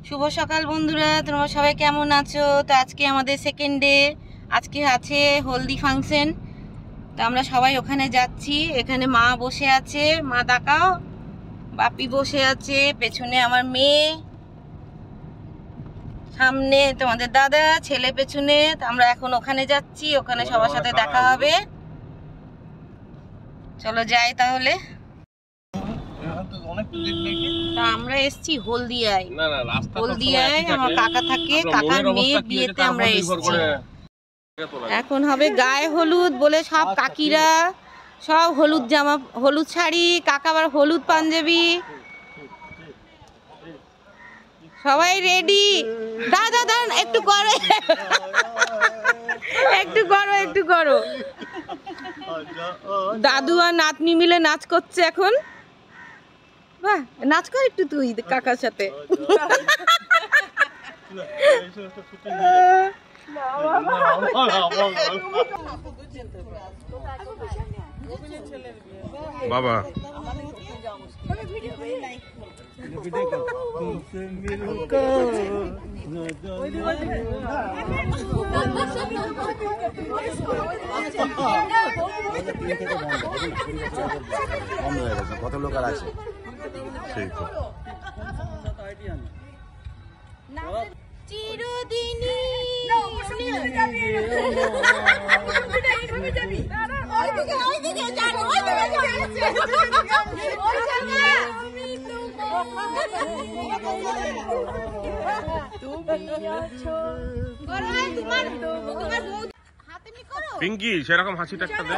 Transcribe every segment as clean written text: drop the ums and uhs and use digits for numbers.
শুভ সকাল বন্ধুরা, তোমরা সবাই কেমন আছো? তো আজকে আমাদের সেকেন্ড ডে, আজকে আছে হলদি ফাংশন। তো আমরা সবাই ওখানে যাচ্ছি। এখানে মা বসে আছে, মা তাকাও, বাপি বসে আছে, পেছনে আমার মেয়ে, সামনে তোমাদের দাদা, ছেলে পেছনে। তো আমরা এখন ওখানে যাচ্ছি, ওখানে সবার সাথে দেখা হবে। চলো যাই তাহলে। আমরা এসছি হলদিয়ায়। হলদিয়ায় আমার কাকা থাকে, কাকার মেয়ের বিয়েতে আমরা এসছি। এখন হবে গায়ে হলুদ বলে সব কাকিরা সব হলুদ জামা, হলুদ শাড়ি, কাকা আবার হলুদ পাঞ্জাবি, সবাই রেডি। দাদা দাঁড়ান, একটু করো, একটু করো, একটু করো। দাদু আর নাতনি মিলে নাচ করছে এখন। বাহ, নাচ কর একটু তুই কাকার সাথে। বাবা কত লোক আর আছে? চিরদিনই পিঙ্কি সেরকম হাসিটা একটা দে।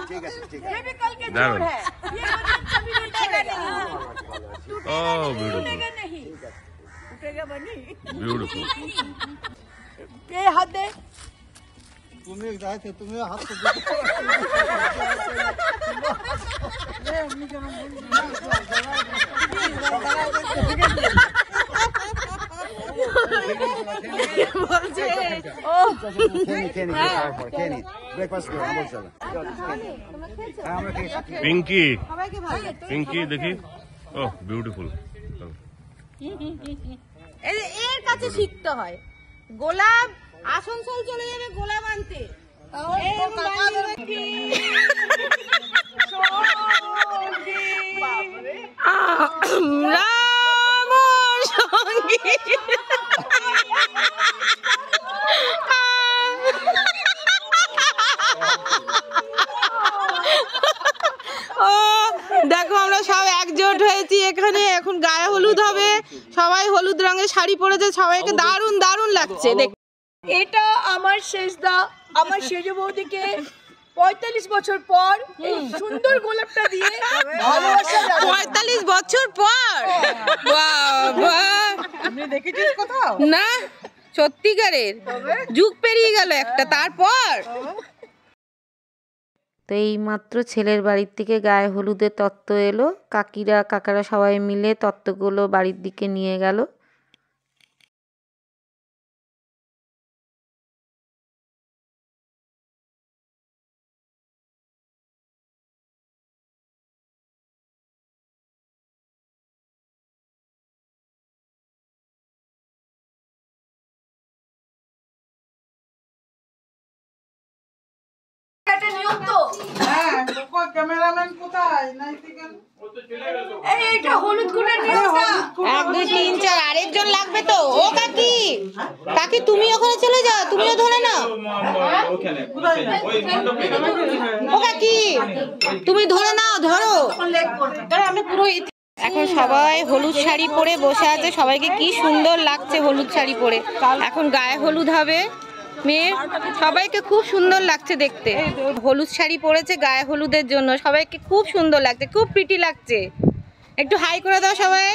ঠিক আছে, ঠিক আছে। দারুণ। ও বিউটিফুল, বিউটিফুল। হাত দে। তুমি যাইতে, তুমি হাত তো পিঙ্কি, পিঙ্কি দেখি। ও বিউটিফুল। এর কাছে শিখতে হয়। গোলাপ আসানসোল চলে যাবে গোলাপ আনতে। রাম সঙ্গী ও দেখো, আমরা সব একজোট হয়েছি এখানে। এখন গায়ে হলুদ হবে, সবাই হলুদ রঙের শাড়ি পরেছে, সবাইকে দারুণ দারুণ লাগছে। দেখ, এটা আমার শেষদা, আমার সেজ বৌদিকে 45 বছর পর এই সুন্দর গোলাপটা দিয়ে ভালোবাসা। 45 বছর পর? বাবা, আপনি দেখেছিস কোথাও? না সত্যিকারের যুগ পেরিয়ে গেল একটা। তারপর তো এই মাত্র ছেলের বাড়ির থেকে গায়ে হলুদের তত্ত্ব এলো। কাকিরা কাকারা সবাই মিলে তত্ত্বগুলো বাড়ির দিকে নিয়ে গেল। একটা নিয়ম তো। ক্যামেরাম্যান কোথায়? এইটা হলুদ গুড়ের নিয়মটা। 1 2 3 4 আরেকজন লাগবে তো। ও কাকি, কাকি তুমি ওখানে চলে যাও, তুমিও ধরে নাও। ও কাকি তুমি ধরে নাও, ধরো। আমি পুরো এখন সবাই হলুদ শাড়ি পরে বসে আছে। সবাইকে কি সুন্দর লাগছে হলুদ শাড়ি পরে। এখন গায়ে হলুদ হবে মেয়ে, সবাইকে খুব সুন্দর লাগছে দেখতে। হলুদ শাড়ি পরেছে গায়ে হলুদের জন্য, সবাইকে খুব সুন্দর লাগছে, খুব প্রিটি লাগছে। একটু হাই করে দাও সবাই।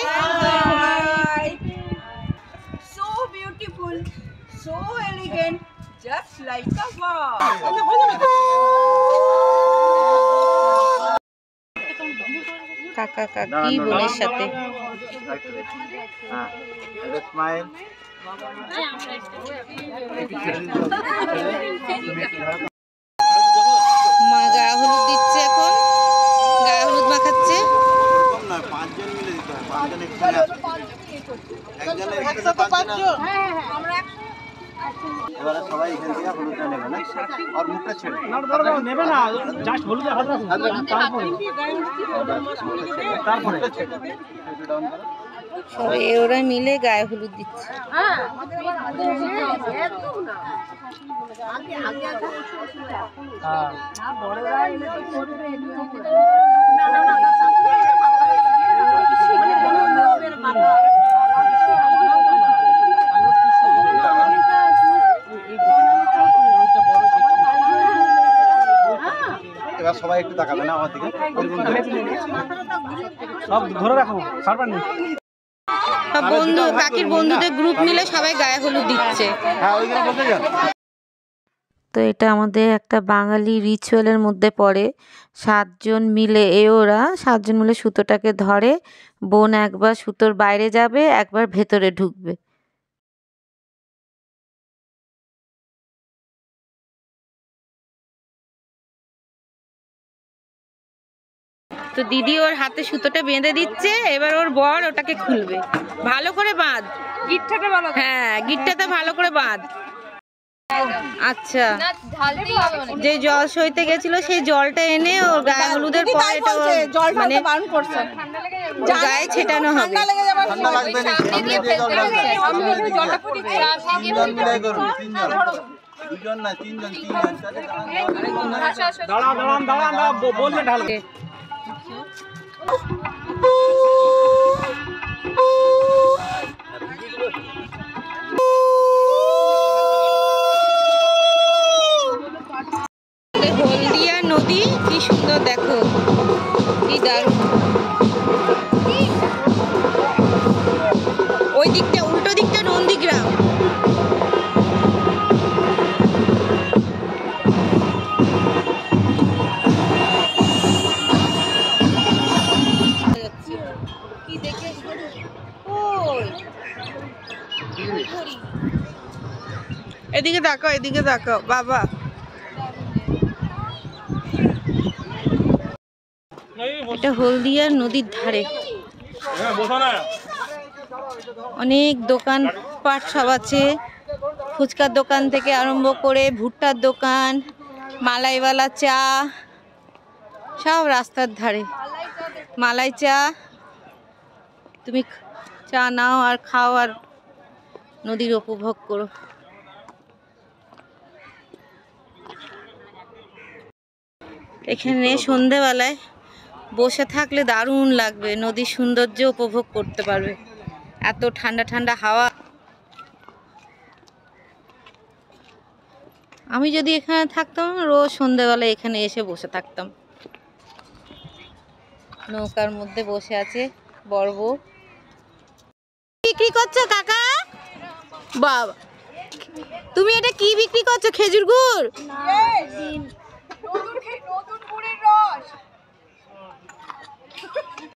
So beautiful, so elegant, just like a wow. কাকা কাকি বোনের সাথে স্মাইল। মা গায়ে হলুদ দিচ্ছে, এখন গায়ে হলুদ মাখাচ্ছে। এবারে সবাই এখান থেকে হলুদটা নেবে না আর মুখটা ছেড়ে নেবে না জাস্ট হলুদে হাত রাখুন তারপরে একটু ডাউন করো। সবাই ওরা মিলে গায়ে হলুদ দিচ্ছে। এবার সবাই একটু তাকাবে না আমার দিকে সব ধরে রাখো সারবার নেই। সব বন্ধু কাকির বন্ধুদের গ্রুপ মিলে সবাই গায়ে হলুদ দিচ্ছে। হ্যাঁ ওইখানে বসে যান। তো এটা আমাদের একটা বাঙালি রিচুয়ালের মধ্যে পড়ে। 7 জন মিলে ওরা 7 জন মিলে সুতোটাকে ধরে, বোন একবার সুতোর বাইরে যাবে, একবার ভেতরে ঢুকবে। তো দিদি ওর হাতে সুতোটা বেঁধে দিচ্ছে, এবার ওর বর ওটাকে খুলবে। ভালো করে বাঁধ গিট্টাটা, ভালো হ্যাঁ গিট্টাটা ভালো করে বাঁধ। আচ্ছা, যে জল সইতে গেছিল সেই জলটা এনে ওর গায়ে হলুদের পরে মানে গায়ে ছেটানো হবে। ঠান্ডা লাগবে না, সামনে দিয়ে জল ঢালবেন। তিনজন মিলে করুন, তিনজন। দুজন না, তিনজন। দাঁড়ান দাঁড়ান দাঁড়ান দাঁড়ান বললে ঢালো। হলদিয়া নদী কি সুন্দর, দেখো কি দারুণ। ওই দিকটা উল্টো দিকটা নন্দীগ্রাম। এদিকে তাকাও, এদিকে তাকাও বাবা। এটা হলদিয়ার নদীর ধারে অনেক দোকান পাট সব আছে। ফুচকার দোকান থেকে আরম্ভ করে ভুট্টার দোকান, মালাইওয়ালা চা, সব রাস্তার ধারে। মালাই চা, তুমি চা নাও আর খাও আর নদীর উপভোগ করো। এখানে সন্ধেবেলায় বসে থাকলে দারুণ লাগবে, নদীর সৌন্দর্য উপভোগ করতে পারবে। এত ঠান্ডা ঠান্ডা হাওয়া। আমি যদি এখানে থাকতাম রোজ সন্ধেবেলায় এখানে এসে বসে থাকতাম। নৌকার মধ্যে বসে আছে বড় বউ। বিক্রি করছো কাকা? বাবা, তুমি এটা কি বিক্রি করছো? খেজুর গুড়?